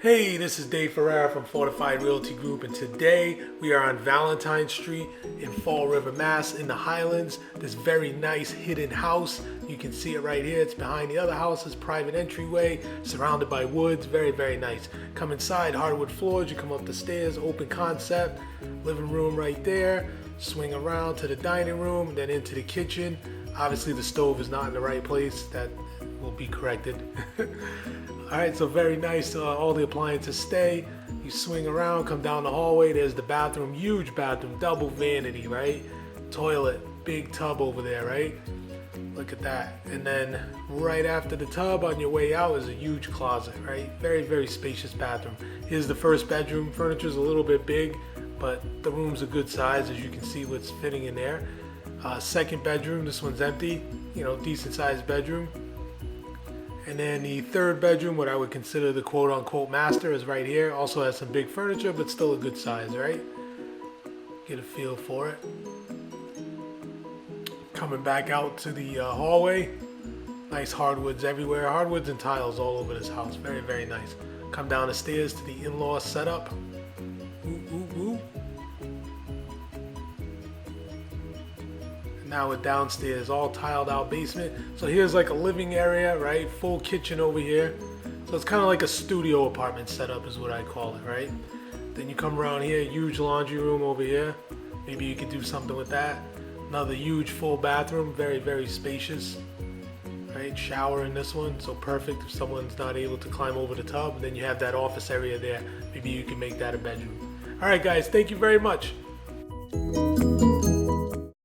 Hey, this is Dave Ferrara from Fortified Realty Group, and today we are on Valentine Street in Fall River, Mass. In the Highlands. This very nice hidden house. You can see it right here. It's behind the other houses, private entryway, surrounded by woods. Very, very nice. Come inside, hardwood floors. You come up the stairs, open concept. Living room right there. Swing around to the dining room, then into the kitchen. Obviously the stove is not in the right place. That will be corrected. Alright, so very nice. All the appliances stay. You swing around, come down the hallway. There's the bathroom, huge bathroom, double vanity, right? Toilet, big tub over there, right? Look at that. And then right after the tub on your way out is a huge closet, right? Very, very spacious bathroom. Here's the first bedroom. Furniture's a little bit big, but the room's a good size, as you can see what's fitting in there. Second bedroom, this one's empty, decent sized bedroom. And then the third bedroom, what I would consider the quote-unquote master, is right here. Also has some big furniture, but still a good size, right? Get a feel for it. Coming back out to the hallway. Nice hardwoods everywhere. Hardwoods and tiles all over this house. Very, very nice. Come down the stairs to the in-law setup. Ooh, ooh, ooh. Now we're downstairs, all tiled out basement. So here's like a living area, right? Full kitchen over here. So it's kind of like a studio apartment setup is what I call it, right? Then you come around here, huge laundry room over here. Maybe you could do something with that. Another huge full bathroom, very, very spacious, right? Shower in this one, so perfect if someone's not able to climb over the tub. And then you have that office area there. Maybe you can make that a bedroom. All right, guys, thank you very much.